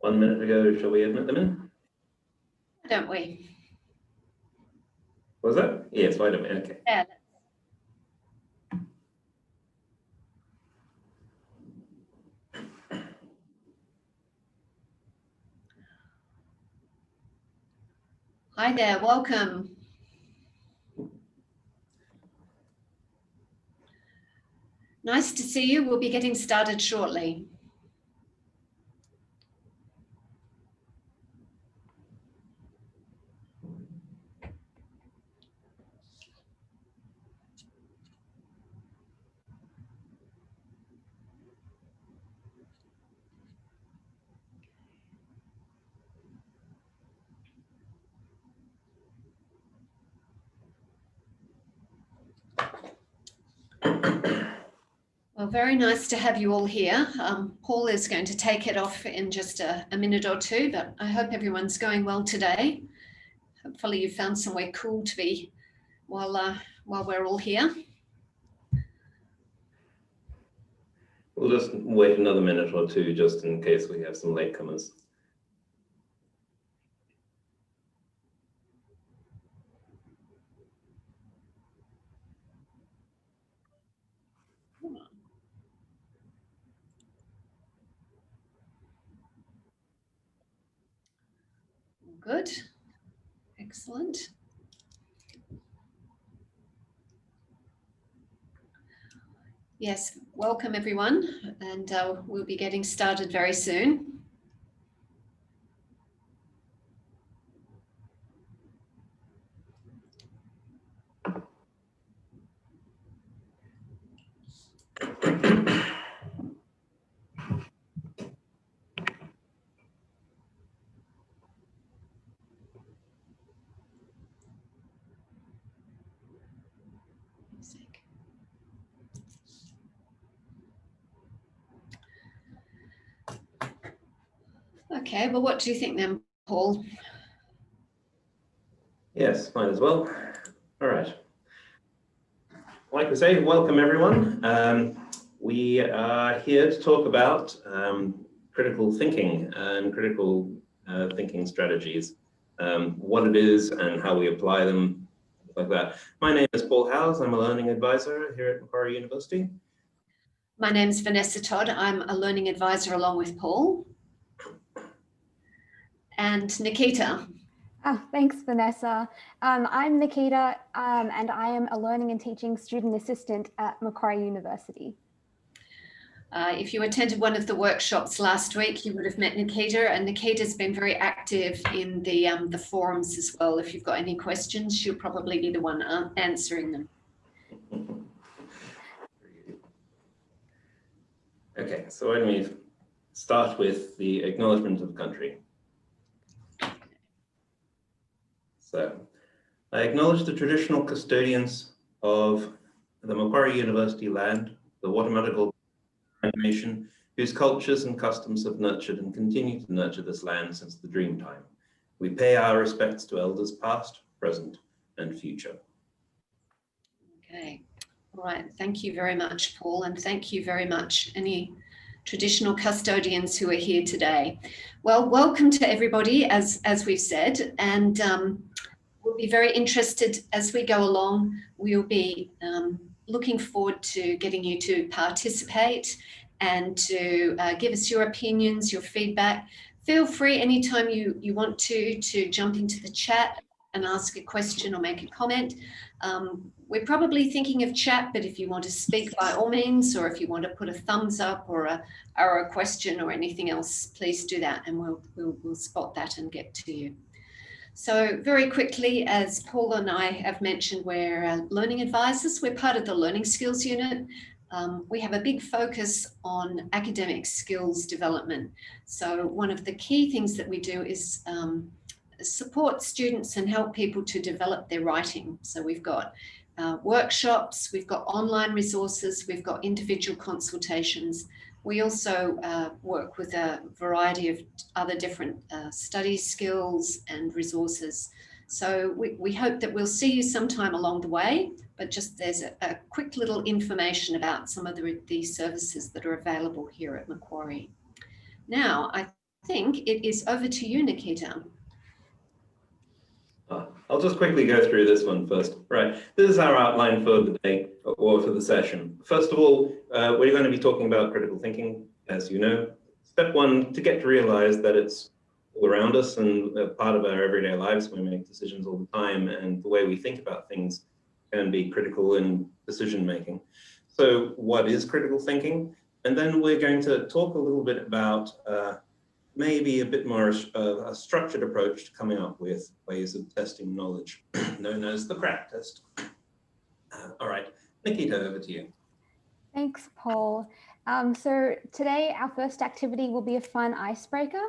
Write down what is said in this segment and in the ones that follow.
1 minute ago. Shall we admit them in? Don't we? Was that? Yes, why don't we? Okay. Yeah. Hi there, welcome. Nice to see you. We'll be getting started shortly. Well, very nice to have you all here. Paul is going to take it off in just a minute or two, but I hope everyone's going well today. Hopefully you found somewhere cool to be while we're all here. We'll just wait another minute or two just in case we have some latecomers. Good, excellent. Yes, welcome everyone, and we'll be getting started very soon. Okay, well, what do you think then, Paul? Yes, might as well. All right. Like we say, welcome everyone. We are here to talk about critical thinking and critical thinking strategies, what it is and how we apply them, like that. My name is Paul Howes. I'm a learning advisor here at Macquarie University. My name's Vanessa Todd. I'm a learning advisor along with Paul. And Nikita. Oh, thanks, Vanessa. I'm Nikita, and I am a learning and teaching student assistant at Macquarie University. If you attended one of the workshops last week, you would have met Nikita, and Nikita's been very active in the forums as well. If you've got any questions, she'll probably be the one answering them. Okay, so why don't we start with the acknowledgement of country. So, I acknowledge the traditional custodians of the Macquarie University land, the Watamatagal Nation, whose cultures and customs have nurtured and continue to nurture this land since the dream time. We pay our respects to elders past, present, and future. Okay, all right. Thank you very much, Paul, and thank you very much, any traditional custodians who are here today. Well, welcome to everybody, as we've said, and we'll be very interested as we go along. We'll be looking forward to getting you to participate and to give us your opinions, your feedback. Feel free anytime you want to jump into the chat and ask a question or make a comment. We're probably thinking of chat, but if you want to speak, by all means, or if you want to put a thumbs up or a question or anything else, please do that, and we'll spot that and get to you. So very quickly, as Paul and I have mentioned, we're learning advisors. We're part of the Learning Skills Unit. We have a big focus on academic skills development. So one of the key things that we do is support students and help people to develop their writing. So we've got workshops, we've got online resources, we've got individual consultations. We also work with a variety of other different study skills and resources. So we hope that we'll see you sometime along the way, but just there's a quick little information about some of the services that are available here at Macquarie. Now, I I think it is over to you, Nikita. I'll just quickly go through this one first. Right, this is our outline for the day or for the session. First of all, we're going to be talking about critical thinking, as you know. Step one, to get to realize that it's all around us and a part of our everyday lives. We make decisions all the time, and the way we think about things can be critical in decision making. So what is critical thinking? And then we're going to talk a little bit about maybe a bit more a structured approach to coming up with ways of testing knowledge, known as the crack test. All right, Nikita, over to you. Thanks, Paul. So today our first activity will be a fun icebreaker,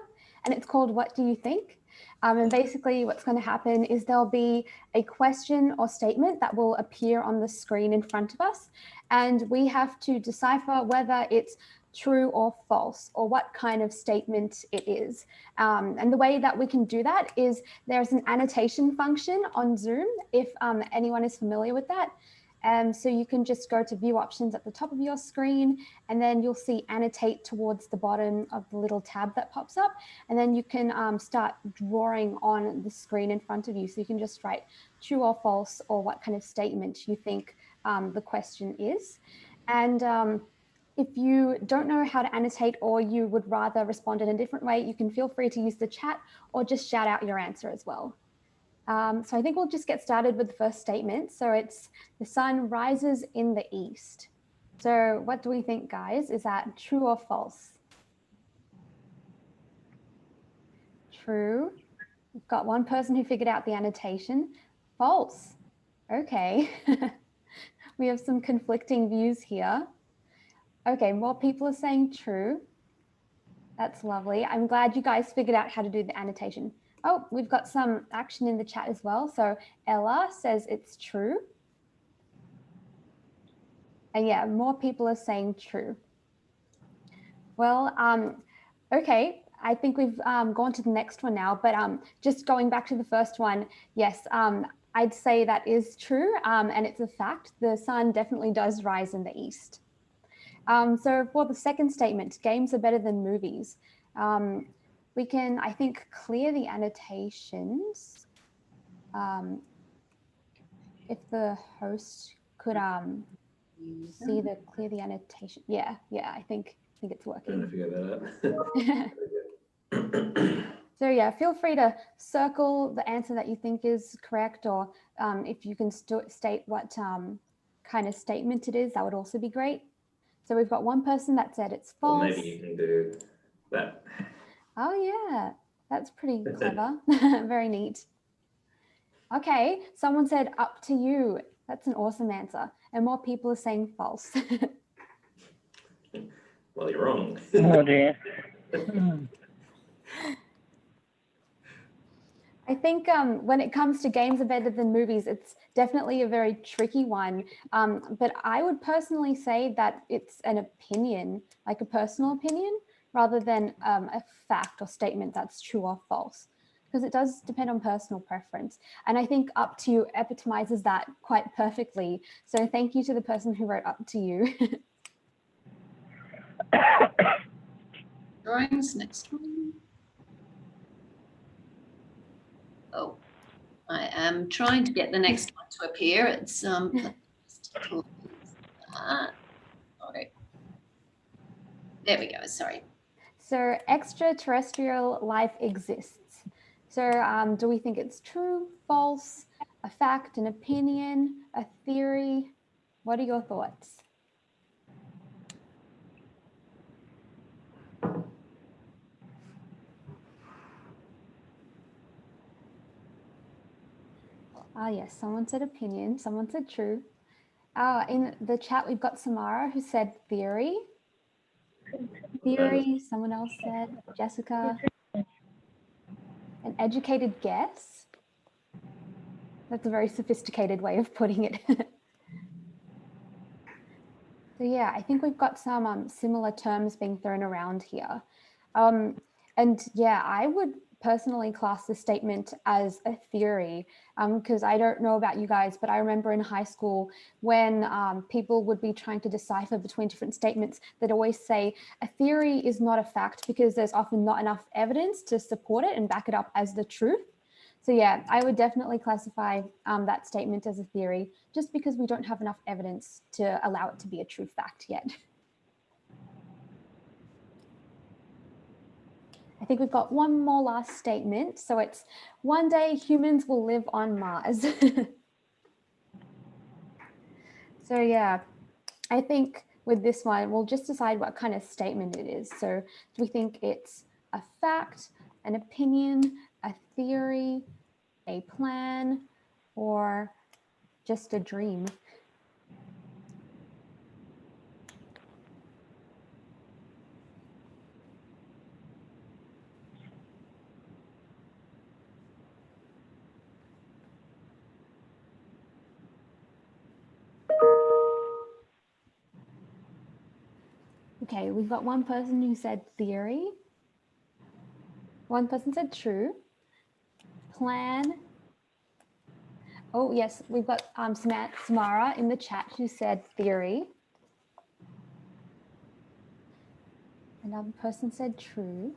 and it's called What Do You Think? And basically what's going to happen is there'll be a question or statement that will appear on the screen in front of us, and we have to decipher whether it's true or false, or what kind of statement it is. And the way that we can do that is there's an annotation function on Zoom, if anyone is familiar with that. So you can just go to view options at the top of your screen, and then you'll see annotate towards the bottom of the little tab that pops up. And then you can start drawing on the screen in front of you. So you can just write true or false, or what kind of statement you think the question is. And if you don't know how to annotate, or you would rather respond in a different way, you can feel free to use the chat or just shout out your answer as well. So I think we'll just get started with the first statement. So it's the sun rises in the east. So what do we think, guys? Is that true or false? True. We've got one person who figured out the annotation. False. Okay. We have some conflicting views here. Okay, more people are saying true. That's lovely. I'm glad you guys figured out how to do the annotation. Oh, we've got some action in the chat as well. So Ella says it's true. And yeah, more people are saying true. Well, okay, I think we've gone to the next one now, but just going back to the first one, yes, I'd say that is true, and it's a fact. The sun definitely does rise in the east. So for the second statement, games are better than movies. We can, I think, clear the annotations. If the host could see the clear the annotation. Yeah, I think it's working. I'm trying to figure that out. So yeah, feel free to circle the answer that you think is correct, or if you can state what kind of statement it is, that would also be great. So we've got one person that said it's false. Well, maybe you can do that. Oh yeah, that's pretty clever. Very neat. Okay, someone said up to you. That's an awesome answer. And more people are saying false. Well, you're wrong. Oh dear. I think when it comes to games are better than movies, it's definitely a very tricky one. But I would personally say that it's an opinion, like a personal opinion, rather than a fact or statement that's true or false, because it does depend on personal preference. And I think up to you epitomizes that quite perfectly. So thank you to the person who wrote up to you. Drawings, next one. Oh, I am trying to get the next one to appear. It's sorry. There we go, sorry. So extraterrestrial life exists. So do we think it's true, false, a fact, an opinion, a theory? What are your thoughts? Yes, someone said opinion, someone said true. In the chat, we've got Samara who said theory. Theory, someone else said, Jessica. An educated guess. That's a very sophisticated way of putting it. So yeah, I think we've got some similar terms being thrown around here. And yeah, I would personally class this statement as a theory because I don't know about you guys, but I remember in high school when people would be trying to decipher between different statements, they'd always say a theory is not a fact because there's often not enough evidence to support it and back it up as the truth. So yeah, I would definitely classify that statement as a theory just because we don't have enough evidence to allow it to be a true fact yet. I think we've got one more last statement. So it's one day humans will live on Mars. So yeah, I think with this one, we'll just decide what kind of statement it is. So do we think it's a fact, an opinion, a theory, a plan, or just a dream? Okay, we've got one person who said theory. One person said true. Plan. Oh yes, we've got Samara in the chat who said theory. Another person said true.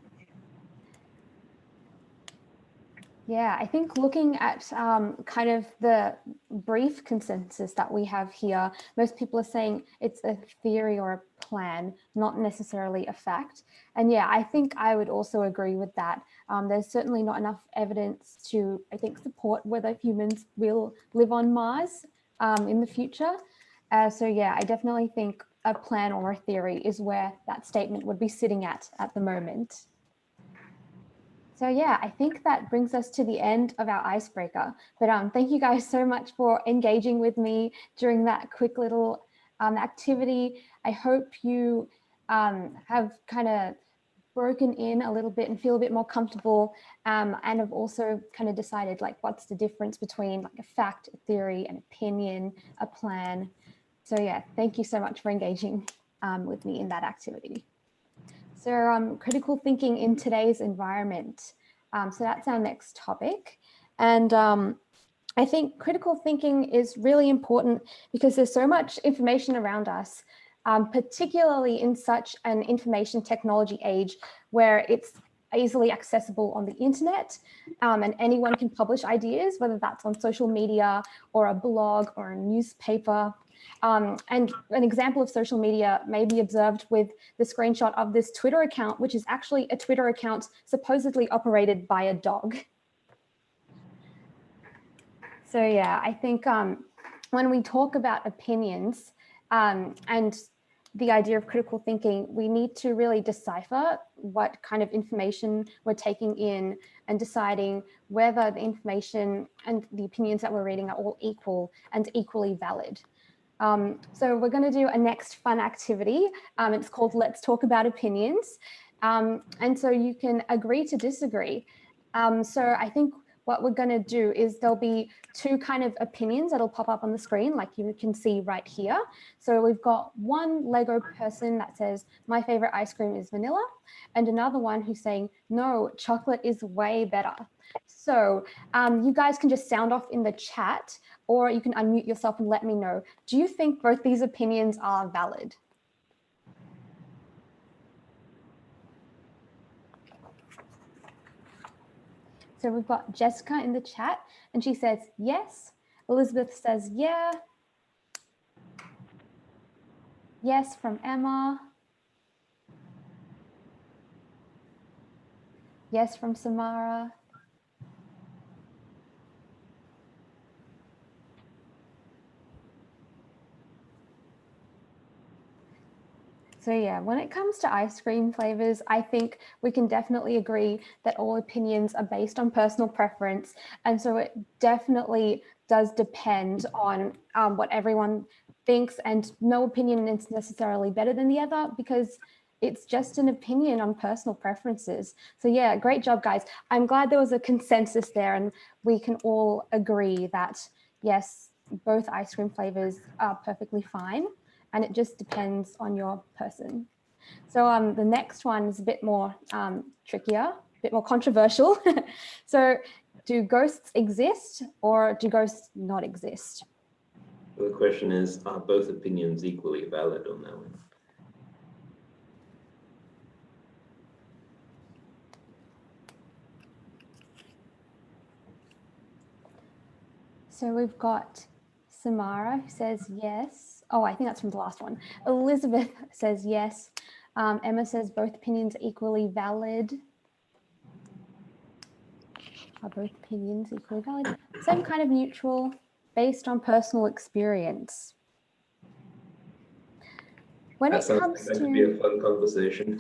Yeah, I think looking at kind of the brief consensus that we have here, most people are saying it's a theory or a plan, not necessarily a fact. And yeah, I think I would also agree with that. There's certainly not enough evidence to, I think, support whether humans will live on Mars in the future. So yeah, I definitely think a plan or a theory is where that statement would be sitting at the moment. So yeah, I think that brings us to the end of our icebreaker. But thank you guys so much for engaging with me during that quick little activity. I hope you have kind of broken in a little bit and feel a bit more comfortable and have also kind of decided like what's the difference between like a fact, a theory, an opinion, a plan. So yeah, thank you so much for engaging with me in that activity. So critical thinking in today's environment. So that's our next topic. And I think critical thinking is really important because there's so much information around us, particularly in such an information technology age where it's easily accessible on the internet and anyone can publish ideas, whether that's on social media or a blog or a newspaper. And an example of social media may be observed with the screenshot of this Twitter account, which is actually a Twitter account supposedly operated by a dog. So yeah, I think when we talk about opinions and the idea of critical thinking, we need to really decipher what kind of information we're taking in and deciding whether the information and the opinions that we're reading are all equal and equally valid. So we're going to do a next fun activity. It's called Let's Talk About Opinions. And so you can agree to disagree. So I think what we're going to do is there'll be two kind of opinions that'll pop up on the screen, like you can see right here. So we've got one Lego person that says, my favorite ice cream is vanilla, and another one who's saying, no, chocolate is way better. So you guys can just sound off in the chat, or you can unmute yourself and let me know. Do you think both these opinions are valid? So we've got Jessica in the chat and she says, yes. Elizabeth says, yeah. Yes from Emma. Yes from Samara. So yeah, when it comes to ice cream flavors, I think we can definitely agree that all opinions are based on personal preference. And so it definitely does depend on what everyone thinks, and no opinion is necessarily better than the other because it's just an opinion on personal preferences. So yeah, great job, guys. I'm glad there was a consensus there and we can all agree that yes, both ice cream flavors are perfectly fine. And it just depends on your person. So the next one is a bit more trickier. bit more controversial. So do ghosts exist or do ghosts not exist? The question is, are both opinions equally valid on that one? So we've got Samara who says yes. Oh, I think that's from the last one. Elizabeth says yes. Emma says both opinions are equally valid. Are both opinions equally valid? Same kind of neutral, based on personal experience. When That it sounds comes like that could be a fun conversation.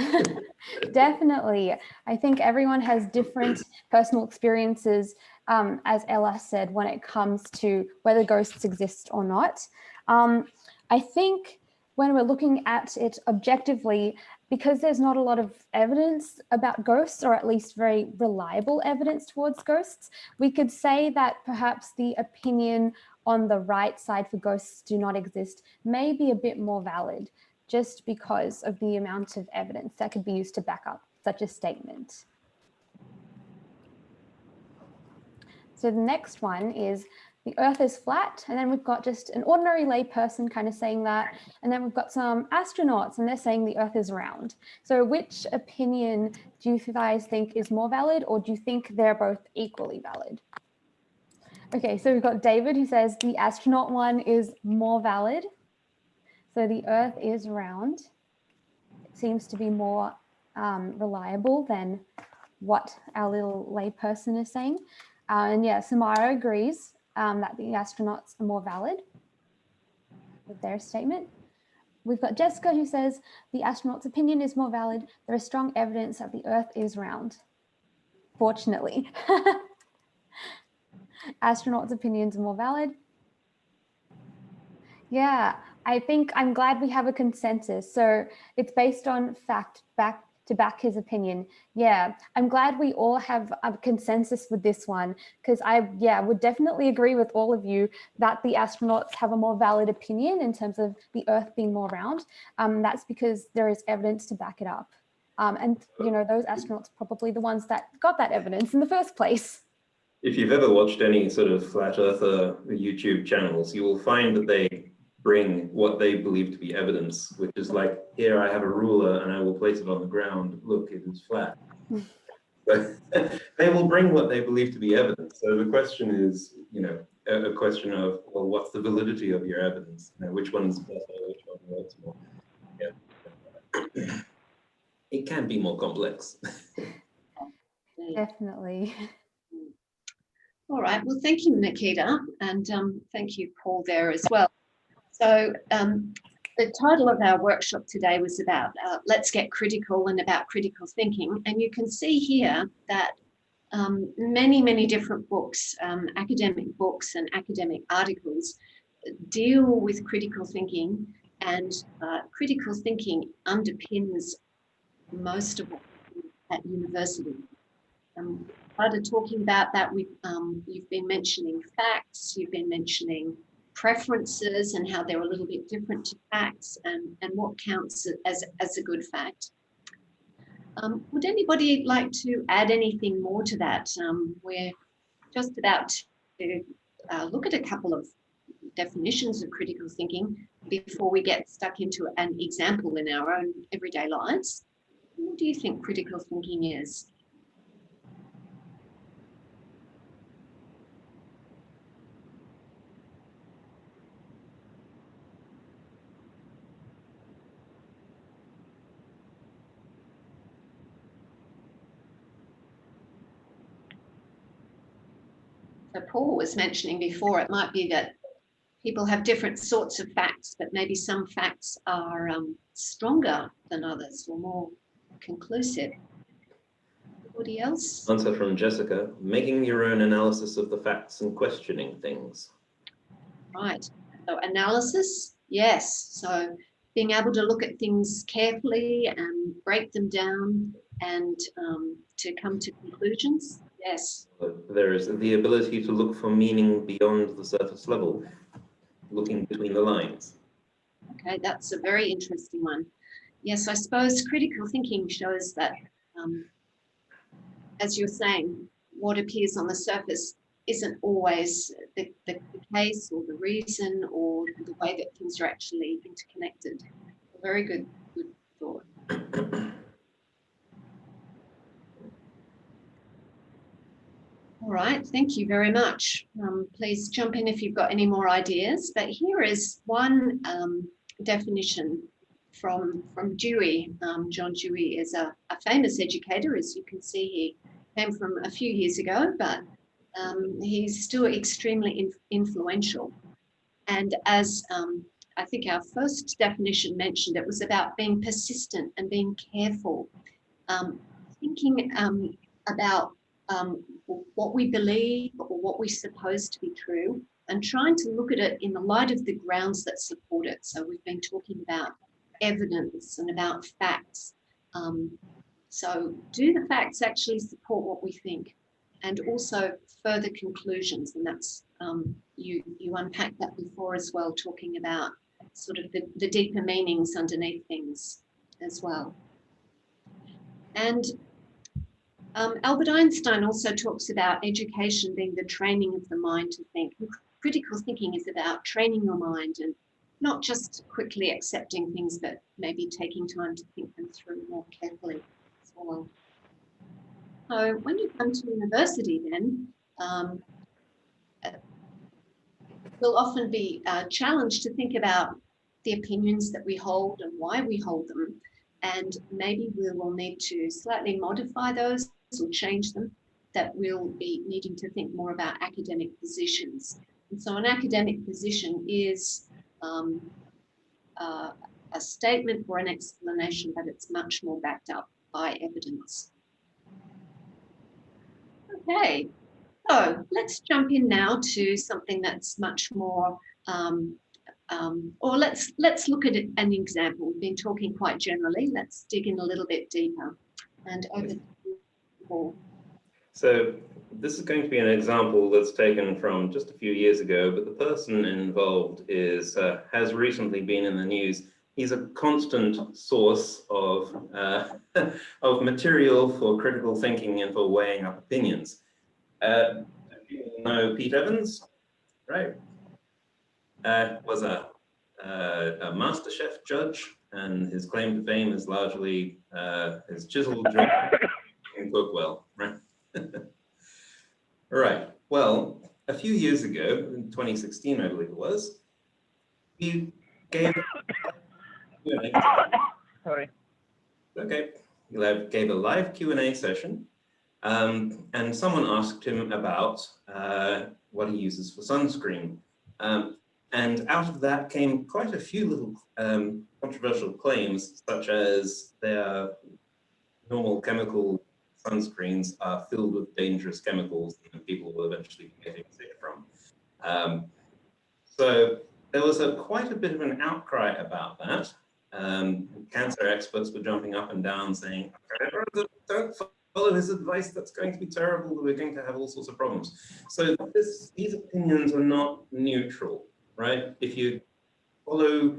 Definitely. I think everyone has different personal experiences, as Ella said, when it comes to whether ghosts exist or not. I think when we're looking at it objectively, because there's not a lot of evidence about ghosts, or at least very reliable evidence towards ghosts, we could say that perhaps the opinion on the right side for ghosts do not exist may be a bit more valid, just because of the amount of evidence that could be used to back up such a statement. So the next one is the Earth is flat, and then we've got just an ordinary lay person kind of saying that, and then we've got some astronauts and they're saying the Earth is round. So which opinion do you guys think is more valid, or do you think they're both equally valid? Okay, so we've got David who says the astronaut one is more valid. So the Earth is round. It seems to be more reliable than what our little layperson is saying. And yeah, Samara agrees that the astronauts are more valid with their statement. We've got Jessica who says the astronaut's opinion is more valid. There is strong evidence that the Earth is round. Fortunately. Astronauts' opinions are more valid. Yeah, I think I'm glad we have a consensus. So it's based on fact, to back his opinion. Yeah, I'm glad we all have a consensus with this one, because I would definitely agree with all of you that the astronauts have a more valid opinion in terms of the Earth being more round. That's because there is evidence to back it up. And you know, those astronauts are probably the ones that got that evidence in the first place. If you've ever watched any sort of flat earther YouTube channels, you will find that they bring what they believe to be evidence, which is like, here I have a ruler and I will place it on the ground. Look, it is flat. But they will bring what they believe to be evidence. So the question is, you know, a question of, well, what's the validity of your evidence? You know, which one's better, which one works more? Yeah. It can be more complex. Definitely. All right, well, thank you, Nikita, and thank you, Paul, there as well. So the title of our workshop today was about let's get critical and about critical thinking. And you can see here that many different books, academic books and academic articles deal with critical thinking, and critical thinking underpins most of what we do at university. Started talking about that. You've been mentioning facts, you've been mentioning preferences and how they're a little bit different to facts, and what counts as a good fact. Would anybody like to add anything more to that? We're just about to look at a couple of definitions of critical thinking before we get stuck into an example in our own everyday lives. What do you think critical thinking is? So Paul was mentioning before, it might be that people have different sorts of facts, but maybe some facts are stronger than others or more conclusive. Anybody else? Answer from Jessica: making your own analysis of the facts and questioning things. Right. So analysis, yes. So being able to look at things carefully and break them down and to come to conclusions. Yes. There is the ability to look for meaning beyond the surface level, looking between the lines. Okay, that's a very interesting one. Yes, I suppose critical thinking shows that as you're saying, what appears on the surface isn't always the case or the reason or the way that things are actually interconnected. Very good thought. All right, thank you very much. Please jump in if you've got any more ideas. But here is one definition from Dewey. John Dewey is a famous educator, as you can see. He came from a few years ago, but he's still extremely influential. And as I think our first definition mentioned, it was about being persistent and being careful, thinking about what we believe or what we suppose to be true, and trying to look at it in the light of the grounds that support it. So we've been talking about evidence and about facts. So do the facts actually support what we think? And also further conclusions, and that's you unpacked that before as well, talking about sort of the deeper meanings underneath things as well. And Albert Einstein also talks about education being the training of the mind to think. And critical thinking is about training your mind and not just quickly accepting things, but maybe taking time to think them through more carefully as well. So when you come to university then, we'll often be challenged to think about the opinions that we hold and why we hold them. And maybe we will need to slightly modify those or change them, that we'll be needing to think more about academic positions. And so an academic position is a statement or an explanation, but it's much more backed up by evidence. Okay, so let's jump in now to something that's much more, or let's look at an example. We've been talking quite generally. Let's dig in a little bit deeper. And over to you, Paul. So this is going to be an example that's taken from just a few years ago, but the person involved has recently been in the news. He's a constant source of of material for critical thinking and for weighing up opinions. You know Pete Evans, right? Was a MasterChef judge, and his claim to fame is largely his chiseled jaw and cook well, right? Right. Well, a few years ago, in 2016, I believe it was, he gave Sorry. Okay. He gave a live Q&A session, and someone asked him about what he uses for sunscreen. And out of that came quite a few little controversial claims, such as their normal chemical sunscreens are filled with dangerous chemicals that people will eventually be getting sick from. So there was quite a bit of an outcry about that. Cancer experts were jumping up and down saying, don't follow his advice, that's going to be terrible, we're going to have all sorts of problems. So these opinions are not neutral, right? If you follow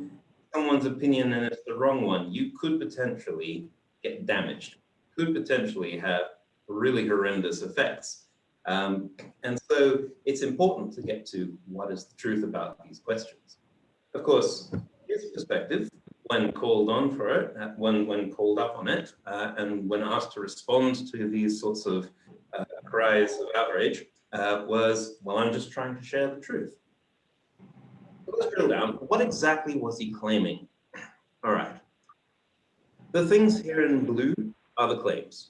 someone's opinion and it's the wrong one, you could potentially get damaged, could potentially have really horrendous effects. And so it's important to get to what is the truth about these questions. Of course, his perspective, when called on for it, when called up on it, and when asked to respond to these sorts of cries of outrage, was, well, I'm just trying to share the truth. So let's drill down. What exactly was he claiming? All right. The things here in blue are the claims.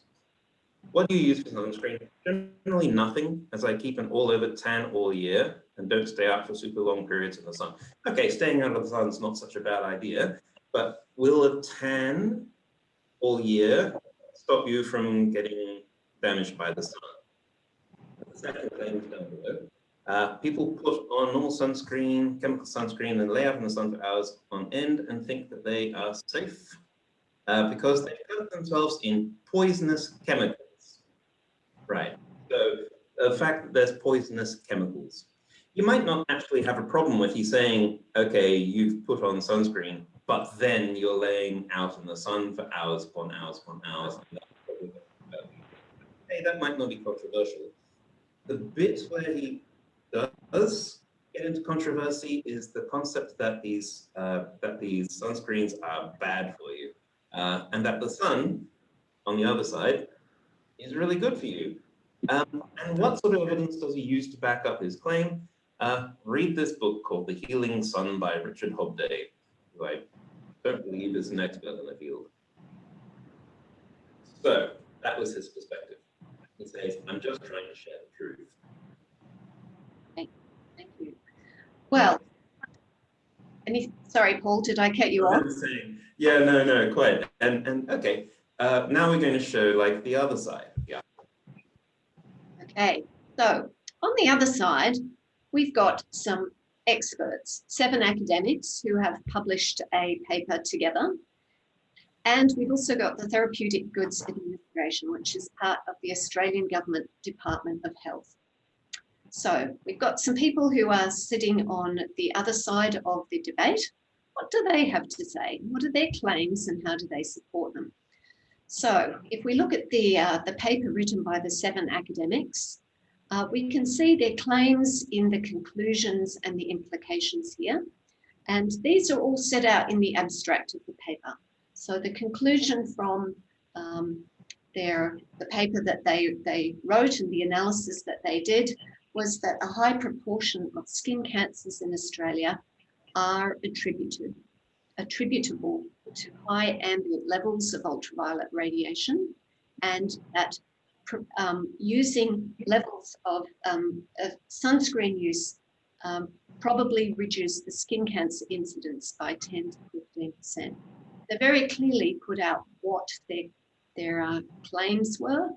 What do you use for sunscreen? Generally nothing, as I keep an all-over tan all year and don't stay out for super long periods in the sun. Okay, staying out of the sun is not such a bad idea, but will a tan all year stop you from getting damaged by the sun? The second claim is down below. People put on normal sunscreen, chemical sunscreen, and lay out in the sun for hours on end and think that they are safe because they coat themselves in poisonous chemicals. Right. So the fact that there's poisonous chemicals, you might not actually have a problem with you saying, okay, you've put on sunscreen, but then you're laying out in the sun for hours upon hours upon hours. okay, that might not be controversial. The bit where he does get into controversy is the concept that these sunscreens are bad for you, and that the sun, on the other side, is really good for you. And what sort of evidence does he use to back up his claim? Read this book called The Healing Sun by Richard Hobday, who I don't believe is an expert in the field. So that was his perspective. He says, I'm just trying to share the truth. Thank you. Well, sorry, Paul, did I cut you off? Yeah, no, quite. And okay, now we're going to show like the other side. Yeah. Okay, so on the other side, we've got some experts, 7 academics who have published a paper together. And we've also got the Therapeutic Goods Administration, which is part of the Australian Government Department of Health. So we've got some people who are sitting on the other side of the debate. What do they have to say? What are their claims and how do they support them? So if we look at the paper written by the 7 academics, we can see their claims in the conclusions and the implications here. And these are all set out in the abstract of the paper. So the conclusion from the paper that they wrote and the analysis that they did was that a high proportion of skin cancers in Australia are attributable to high ambient levels of ultraviolet radiation, and that using levels of sunscreen use probably reduce the skin cancer incidence by 10 to 15%. They very clearly put out what their claims were.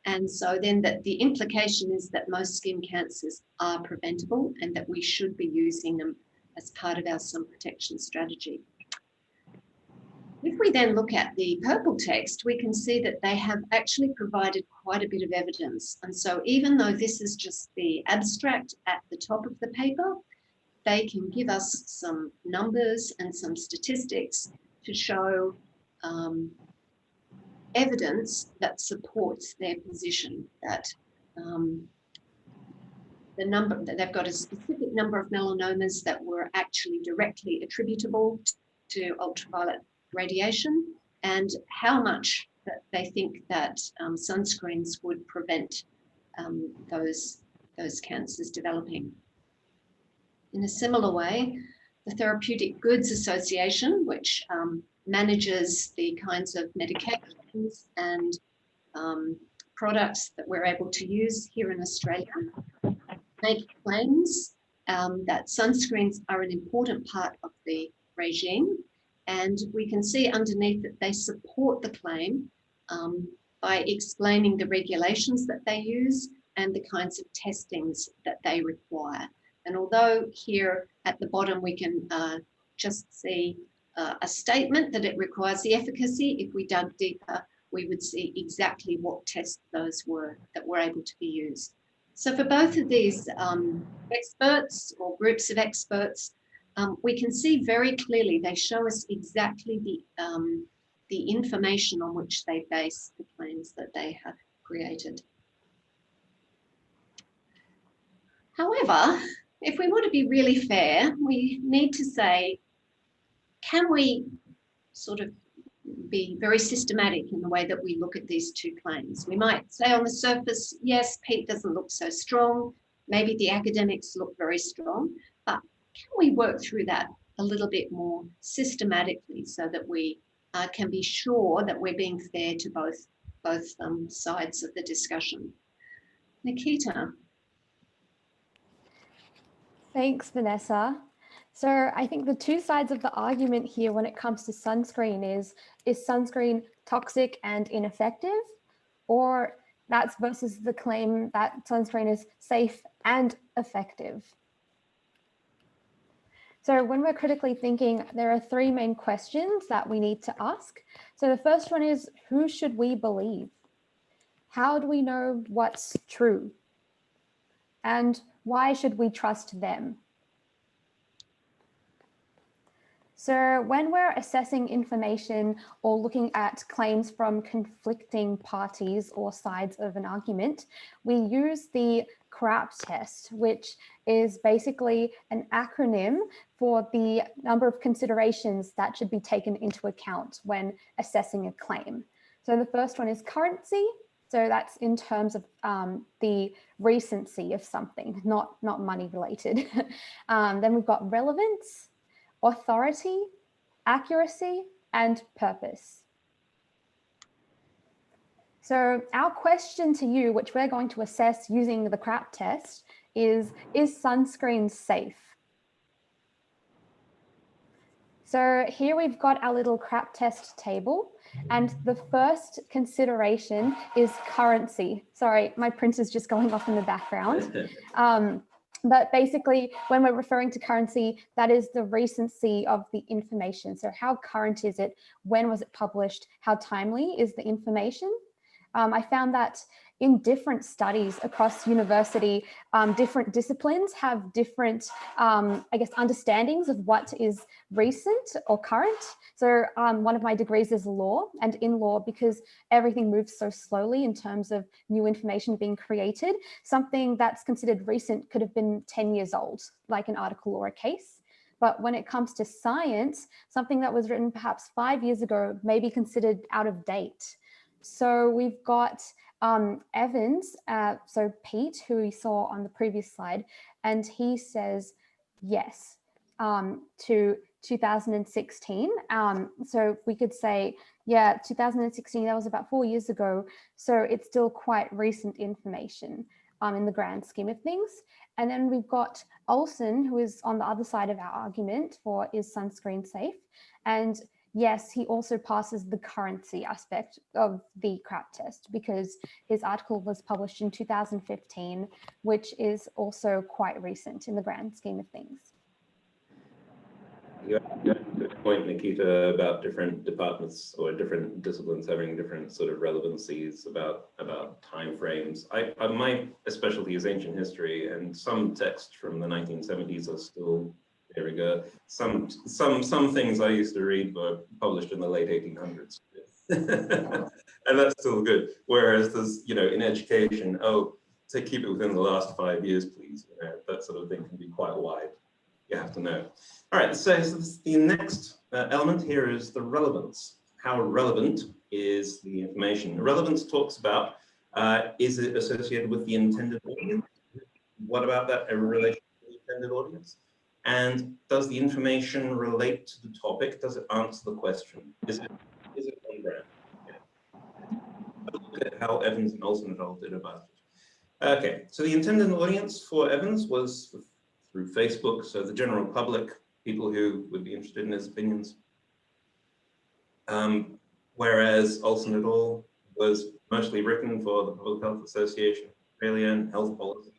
And so then that the implication is that most skin cancers are preventable and that we should be using them as part of our sun protection strategy. If we then look at the purple text, we can see that they have actually provided quite a bit of evidence. And so even though this is just the abstract at the top of the paper, they can give us some numbers and some statistics to show evidence that supports their position, that that they've got a specific number of melanomas that were actually directly attributable to ultraviolet radiation, and how much that they think that sunscreens would prevent those cancers developing. In a similar way, the Therapeutic Goods Association, which manages the kinds of medications and products that we're able to use here in Australia, make claims that sunscreens are an important part of the regime. And we can see underneath that they support the claim by explaining the regulations that they use and the kinds of testings that they require. And although here at the bottom we can just see a statement that it requires the efficacy, if we dug deeper, we would see exactly what tests those were that were able to be used. So for both of these experts or groups of experts, we can see very clearly, they show us exactly the information on which they base the claims that they have created. However, if we want to be really fair, we need to say, can we sort of be very systematic in the way that we look at these two claims? We might say on the surface, yes, Pete doesn't look so strong. Maybe the academics look very strong, but can we work through that a little bit more systematically so that we can be sure that we're being fair to both sides of the discussion? Nikita. Thanks, Vanessa. So I think the two sides of the argument here when it comes to sunscreen is sunscreen toxic and ineffective? Or that's versus the claim that sunscreen is safe and effective? So when we're critically thinking, there are 3 main questions that we need to ask. So the first one is, who should we believe? How do we know what's true? And why should we trust them? So when we're assessing information or looking at claims from conflicting parties or sides of an argument, we use the CRAP test, which is basically an acronym for the number of considerations that should be taken into account when assessing a claim. So the first one is currency. So that's in terms of the recency of something, not money related. Then we've got relevance, authority, accuracy, and purpose. So our question to you, which we're going to assess using the CRAP test, is sunscreen safe? So here we've got our little CRAP test table, and the first consideration is currency. Sorry, my printer's just going off in the background. But basically, when we're referring to currency, that is the recency of the information. So how current is it? When was it published? How timely is the information? I found that in different studies across university, different disciplines have different, I guess, understandings of what is recent or current. So one of my degrees is law, and in law, because everything moves so slowly in terms of new information being created, something that's considered recent could have been 10 years old, like an article or a case. But when it comes to science, something that was written perhaps 5 years ago may be considered out of date. So we've got Evans, so Pete, who we saw on the previous slide, and he says yes to 2016. So we could say, yeah, 2016, that was about 4 years ago. So it's still quite recent information in the grand scheme of things. And then we've got Olsen, who is on the other side of our argument for is sunscreen safe? And yes, he also passes the currency aspect of the CRAP test because his article was published in 2015, which is also quite recent in the grand scheme of things. You have a good point, Nikita, about different departments or different disciplines having different sort of relevancies about timeframes. My specialty is ancient history, and some texts from the 1970s are still de rigueur. Some things I used to read were published in the late 1800s, and that's still good. Whereas there's, in education, to keep it within the last 5 years, please. That sort of thing can be quite wide. You have to know. All right, so the next element here is the relevance. How relevant is the information? Relevance talks about, is it associated with the intended audience? What about that in relation to the intended audience? And does the information relate to the topic? Does it answer the question? Is it on brand? Yeah. Look at how Evans and Olsen et al. Did about it. Okay, so the intended audience for Evans was through Facebook, so the general public, people who would be interested in his opinions. Whereas Olsen et al. Was mostly written for the Public Health Association of Australia and health policy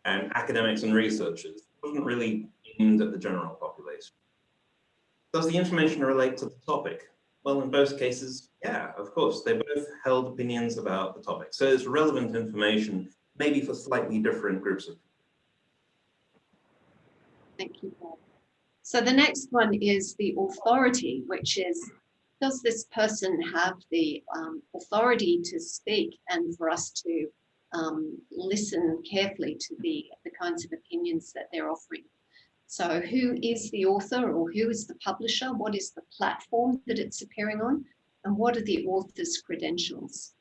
and academics and researchers. It wasn't really aimed at the general population. Does the information relate to the topic? Well, in both cases, yeah, of course. They both held opinions about the topic. So it's relevant information, maybe for slightly different groups of people. Thank you, Paul. So the next one is the authority, which is, does this person have the authority to speak and for us to listen carefully to the kinds of opinions that they're offering? So who is the author or who is the publisher? What is the platform that it's appearing on? And what are the author's credentials?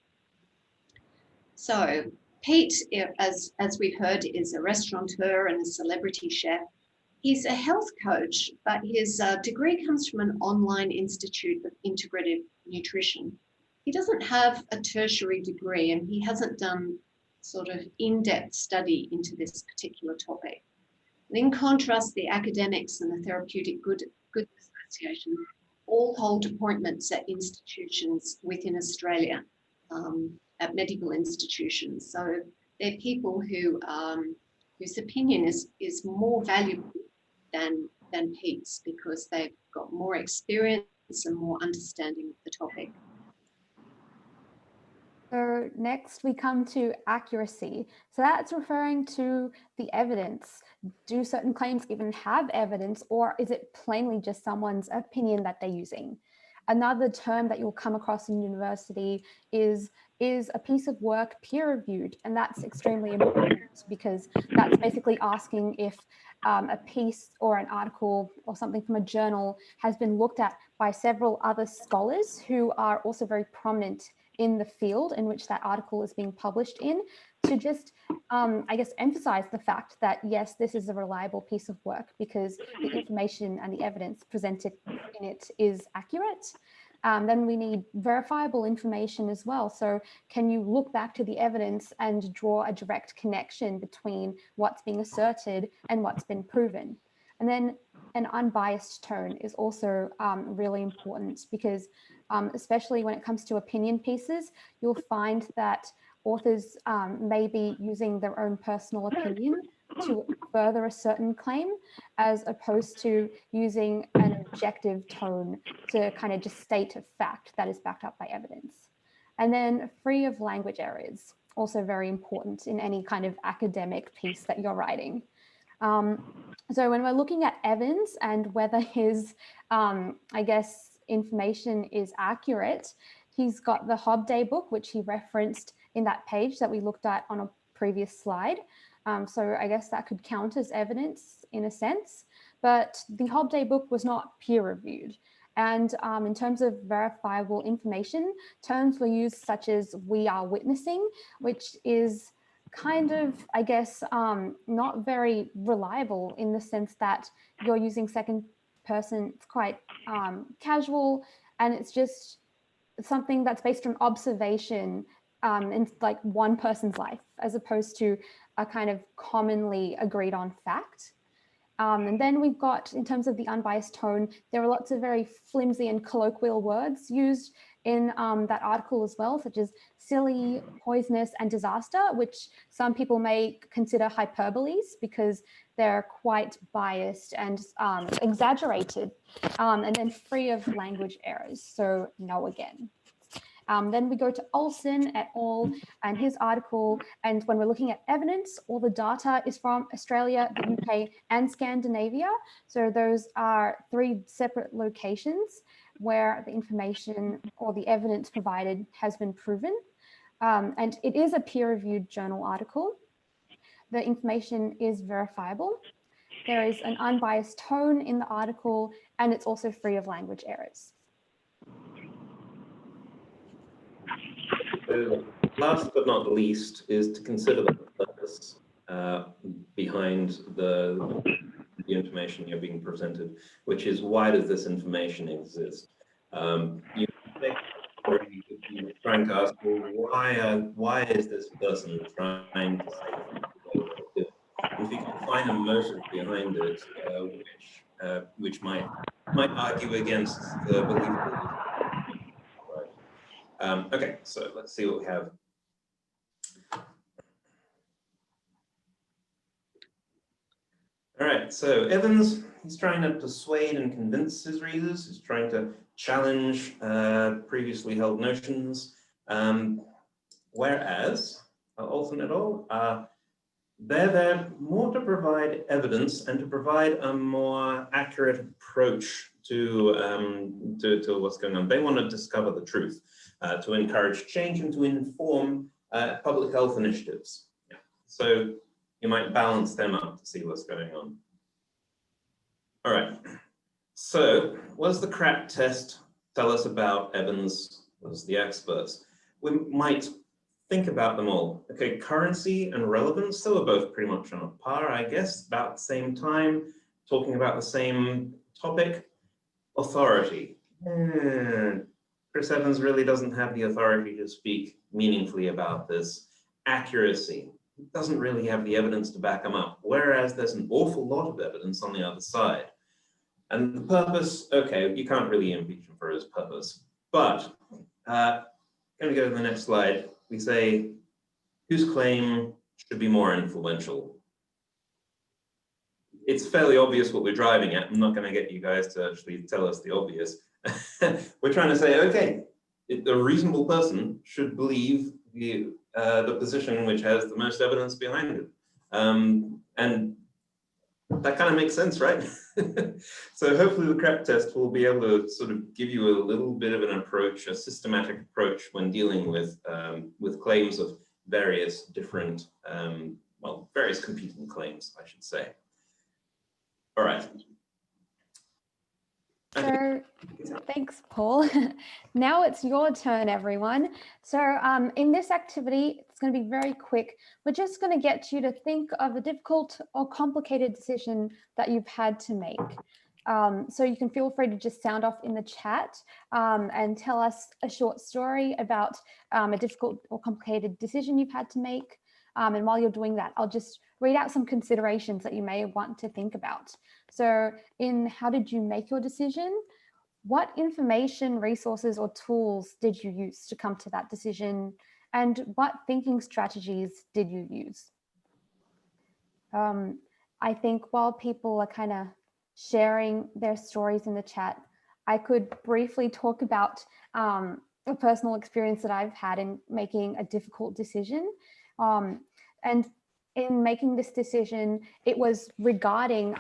So Pete, as we've heard, is a restaurateur and a celebrity chef. He's a health coach, but his degree comes from an online institute of integrative nutrition. He doesn't have a tertiary degree and he hasn't done sort of in-depth study into this particular topic. And in contrast, the academics and the Therapeutic Good Association all hold appointments at institutions within Australia, at medical institutions. So they're people who whose opinion is more valuable than Pete's because they've got more experience and more understanding of the topic. So next we come to accuracy. So that's referring to the evidence. Do certain claims even have evidence, or is it plainly just someone's opinion that they're using? Another term that you'll come across in university is a piece of work peer-reviewed? And that's extremely important because that's basically asking if a piece or an article or something from a journal has been looked at by several other scholars who are also very prominent in the field in which that article is being published in, to just, I guess, emphasize the fact that, yes, this is a reliable piece of work because the information and the evidence presented in it is accurate. Then we need verifiable information as well. So can you look back to the evidence and draw a direct connection between what's being asserted and what's been proven? And then an unbiased tone is also really important because especially when it comes to opinion pieces, you'll find that authors may be using their own personal opinion to further a certain claim, as opposed to using an objective tone to kind of just state a fact that is backed up by evidence. And then free of language errors, also very important in any kind of academic piece that you're writing. So when we're looking at Evans and whether his, I guess, information is accurate, he's got the Hobday book, which he referenced in that page that we looked at on a previous slide. So I guess that could count as evidence in a sense, but the Hobday book was not peer reviewed. And in terms of verifiable information, terms were used such as "we are witnessing," which is kind of, I guess, not very reliable in the sense that you're using second person. It's quite casual, and it's just something that's based on observation in like one person's life, as opposed to a kind of commonly agreed on fact. And then we've got, in terms of the unbiased tone, there are lots of very flimsy and colloquial words used in that article as well, such as silly, poisonous, and disaster, which some people may consider hyperboles because they're quite biased and exaggerated, and then free of language errors, so no again. Then we go to Olsen et al. And his article, and when we're looking at evidence, all the data is from Australia, the UK, and Scandinavia. So those are 3 separate locations where the information or the evidence provided has been proven. And it is a peer-reviewed journal article. The information is verifiable. There is an unbiased tone in the article, and it's also free of language errors. So last but not least is to consider the purpose behind the information you're being presented, which is, why does this information exist? You're trying to ask, well, why is this person trying to say this? If you can find a motive behind it, which might argue against the belief that okay, so let's see what we have. All right, so Evans, he's trying to persuade and convince his readers. He's trying to challenge previously held notions. Whereas Olsen et al., they're there more to provide evidence and to provide a more accurate approach to what's going on. They want to discover the truth, to encourage change and to inform public health initiatives. Yeah. So you might balance them up to see what's going on. All right. So what does the CRAT test tell us about Evans as the experts? We might think about them all. Okay, currency and relevance, so we're both pretty much on a par, I guess, about the same time, talking about the same topic. Authority. Chris Evans really doesn't have the authority to speak meaningfully about this. Accuracy. He doesn't really have the evidence to back him up, whereas there's an awful lot of evidence on the other side. And the purpose, okay, you can't really impeach him for his purpose. But, going to go to the next slide. We say, whose claim should be more influential? It's fairly obvious what we're driving at. I'm not going to get you guys to actually tell us the obvious. We're trying to say, okay, a reasonable person should believe the position which has the most evidence behind it. And that kind of makes sense, right? So hopefully the CREP test will be able to sort of give you a little bit of an approach, a systematic approach when dealing with claims of various different, well, various competing claims, I should say. All right. So thanks, Paul. Now it's your turn, everyone. So in this activity, it's going to be very quick. We're just going to get you to think of a difficult or complicated decision that you've had to make. So you can feel free to just sound off in the chat and tell us a short story about a difficult or complicated decision you've had to make. And while you're doing that, I'll just read out some considerations that you may want to think about. So in how did you make your decision? What information, resources, or tools did you use to come to that decision? And what thinking strategies did you use? I think while people are kind of sharing their stories in the chat, I could briefly talk about a personal experience that I've had in making a difficult decision. And in making this decision, it was regarding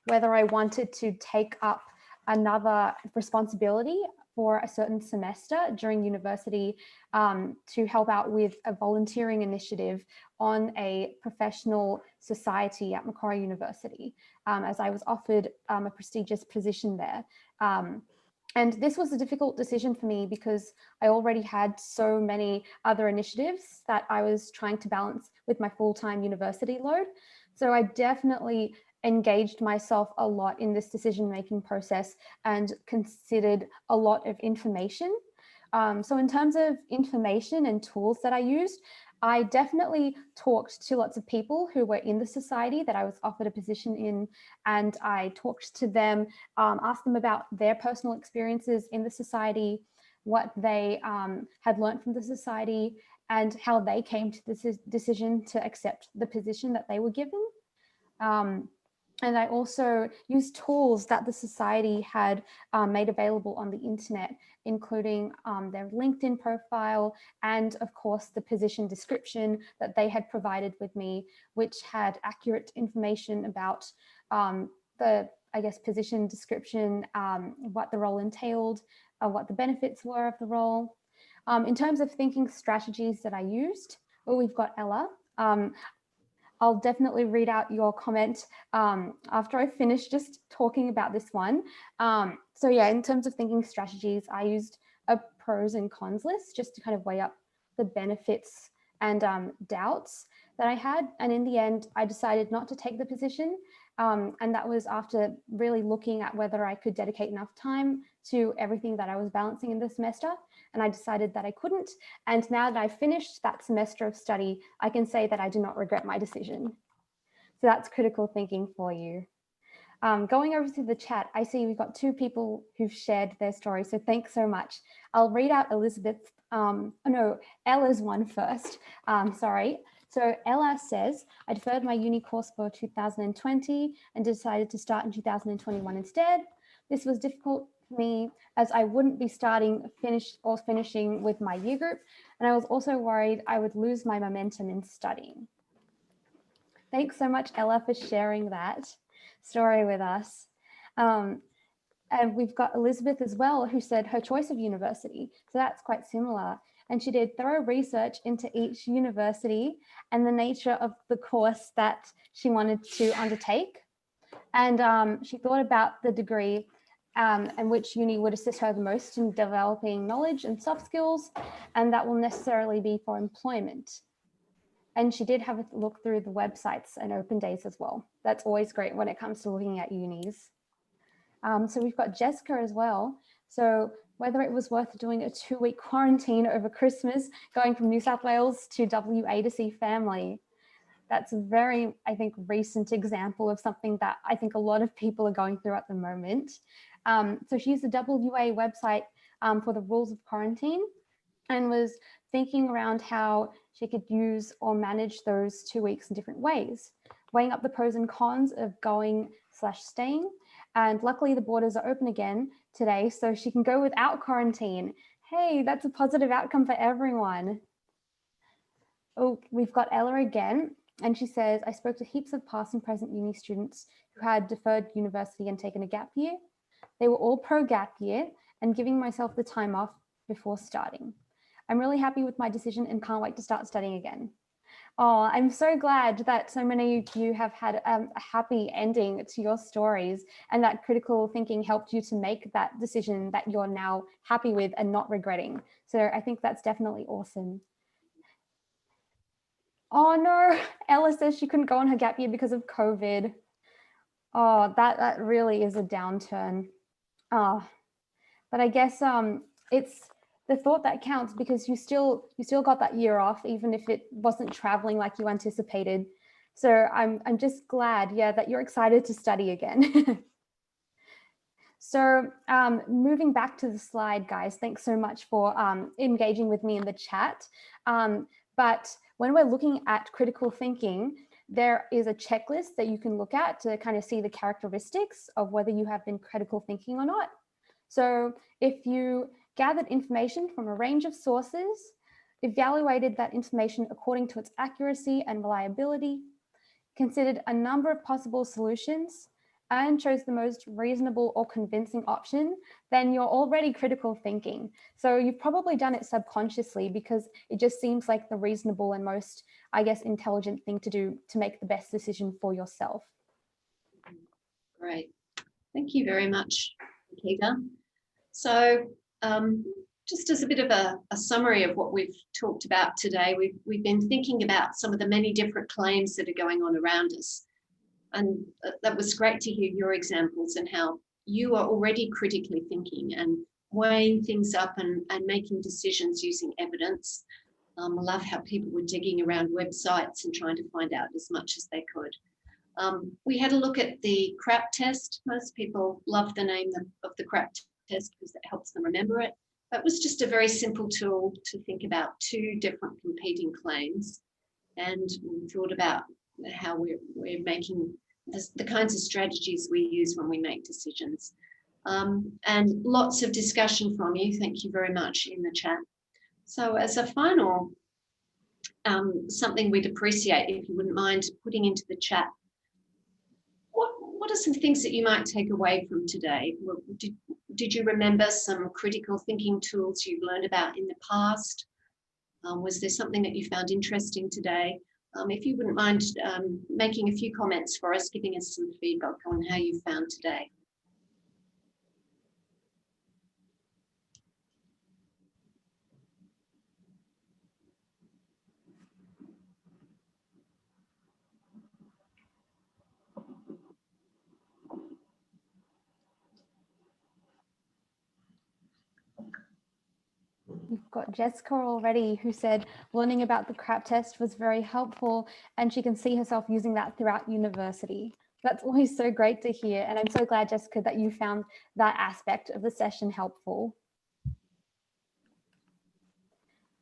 whether I wanted to take up another responsibility for a certain semester during university to help out with a volunteering initiative on a professional society at Macquarie University, as I was offered a prestigious position there. And this was a difficult decision for me because I already had so many other initiatives that I was trying to balance with my full-time university load. So I definitely engaged myself a lot in this decision-making process and considered a lot of information. So in terms of information and tools that I used, I definitely talked to lots of people who were in the society that I was offered a position in, and I talked to them, asked them about their personal experiences in the society, what they had learned from the society, and how they came to this decision to accept the position that they were given. And I also used tools that the society had made available on the internet, including their LinkedIn profile and, of course, the position description that they had provided with me, which had accurate information about the, I guess, position description, what the role entailed, what the benefits were of the role. In terms of thinking strategies that I used, well, we've got Ella. I'll definitely read out your comment after I finish just talking about this one. So yeah, in terms of thinking strategies, I used a pros and cons list just to kind of weigh up the benefits and doubts that I had. And in the end, I decided not to take the position. And that was after really looking at whether I could dedicate enough time to everything that I was balancing in the semester. And I decided that I couldn't. And now that I've finished that semester of study, I can say that I do not regret my decision. So that's critical thinking for you. Going over to the chat, I see we've got two people who've shared their story. So thanks so much. I'll read out Elizabeth's, no, Ella's one first, sorry. So Ella says, I deferred my uni course for 2020 and decided to start in 2021 instead. This was difficult for me as I wouldn't be finishing with my year group. And I was also worried I would lose my momentum in studying. Thanks so much, Ella, for sharing that story with us. And we've got Elizabeth as well, who said her choice of university. So that's quite similar. And she did thorough research into each university and the nature of the course that she wanted to undertake. And she thought about the degree and which uni would assist her the most in developing knowledge and soft skills, and that will necessarily be for employment. And she did have a look through the websites and open days as well. That's always great when it comes to looking at unis. So we've got Jessica as well. So whether it was worth doing a 2-week quarantine over Christmas, going from New South Wales to WA to see family. That's a very, I think, recent example of something that I think a lot of people are going through at the moment. So she used the WA website for the rules of quarantine and was thinking around how she could use or manage those 2 weeks in different ways, weighing up the pros and cons of going/staying. And luckily the borders are open again today, so she can go without quarantine. Hey, that's a positive outcome for everyone. Oh, we've got Ella again. And she says, I spoke to heaps of past and present uni students who had deferred university and taken a gap year. They were all pro gap year and giving myself the time off before starting. I'm really happy with my decision and can't wait to start studying again. Oh, I'm so glad that so many of you have had a happy ending to your stories, and that critical thinking helped you to make that decision that you're now happy with and not regretting. So I think that's definitely awesome. Oh no, Ella says she couldn't go on her gap year because of COVID. Oh, that really is a downturn. Oh, but I guess it's the thought that counts, because you still got that year off, even if it wasn't traveling like you anticipated. So I'm just glad, yeah, that you're excited to study again. So moving back to the slide, guys, thanks so much for engaging with me in the chat. But when we're looking at critical thinking, there is a checklist that you can look at to kind of see the characteristics of whether you have been critical thinking or not. So if you gathered information from a range of sources, evaluated that information according to its accuracy and reliability, considered a number of possible solutions, and chose the most reasonable or convincing option, then you're already critical thinking. So you've probably done it subconsciously because it just seems like the reasonable and most, I guess, intelligent thing to do to make the best decision for yourself. Great. Thank you very much, Nikita. So just as a bit of a summary of what we've talked about today, we've been thinking about some of the many different claims that are going on around us. And that was great to hear your examples and how you are already critically thinking and weighing things up and making decisions using evidence. I love how people were digging around websites and trying to find out as much as they could. We had a look at the CRAP test. Most people love the name of the CRAP test because it helps them remember it. That was just a very simple tool to think about two different competing claims, and we thought about how we're making the kinds of strategies we use when we make decisions. And lots of discussion from you. Thank you very much in the chat. So as a final, something we'd appreciate if you wouldn't mind putting into the chat, what are some things that you might take away from today? Did you remember some critical thinking tools you've learned about in the past? Was there something that you found interesting today? If you wouldn't mind making a few comments for us, giving us some feedback on how you found today. We've got Jessica already, who said learning about the CRAP test was very helpful and she can see herself using that throughout university. That's always so great to hear. And I'm so glad, Jessica, that you found that aspect of the session helpful.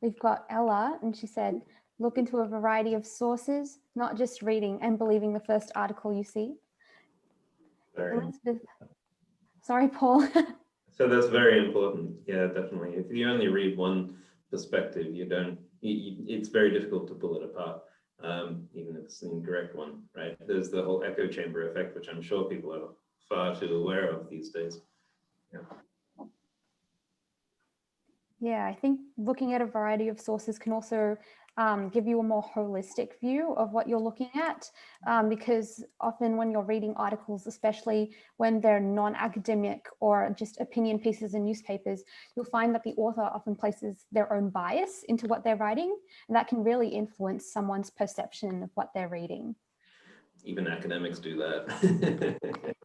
We've got Ella, and she said, look into a variety of sources, not just reading and believing the first article you see. Elizabeth. Sorry, Paul. So that's very important. Yeah, definitely. If you only read one perspective, it's very difficult to pull it apart, even if it's the incorrect one, right? There's the whole echo chamber effect, which I'm sure people are far too aware of these days. Yeah. Yeah, I think looking at a variety of sources can also give you a more holistic view of what you're looking at, because often when you're reading articles, especially when they're non-academic or just opinion pieces in newspapers, you'll find that the author often places their own bias into what they're writing, and that can really influence someone's perception of what they're reading. Even academics do that.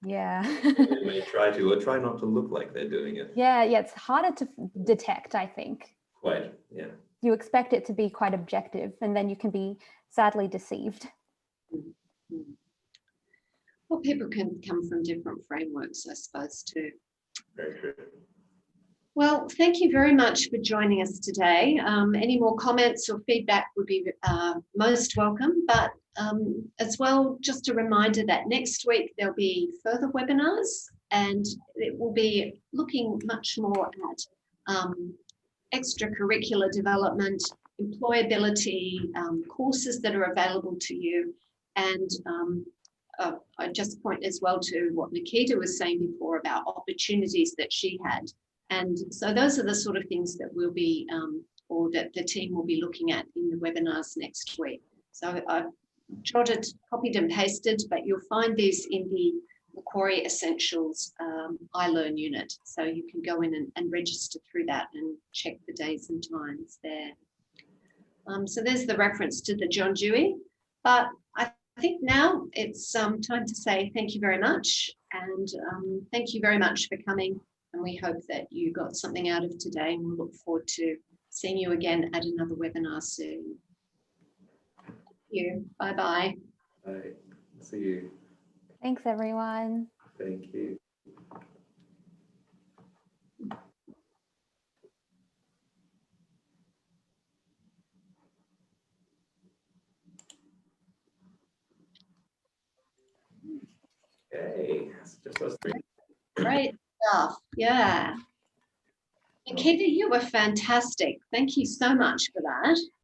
Yeah. They may try to, or try not to look like they're doing it. Yeah, it's harder to detect, I think. Quite, yeah. You expect it to be quite objective, and then you can be sadly deceived. Well, people can come from different frameworks, I suppose, too. Very true. Well, thank you very much for joining us today. Any more comments or feedback would be most welcome. But as well, just a reminder that next week there'll be further webinars, and it will be looking much more at extracurricular development, employability courses that are available to you. And I just point as well to what Nikita was saying before about opportunities that she had. And so those are the sort of things that we'll be, or that the team will be looking at in the webinars next week. So I've copied and pasted, but you'll find these in the Macquarie Essentials iLearn unit. So you can go in and register through that and check the days and times there. So there's the reference to the John Dewey, but I think now it's time to say thank you very much, and thank you very much for coming, and we hope that you got something out of today, and we'll look forward to seeing you again at another webinar soon. Thank you. Bye-bye. Bye. See you. Thanks, everyone. Thank you. Okay, it's just us three. Great stuff. Yeah. Nikita, you were fantastic. Thank you so much for that.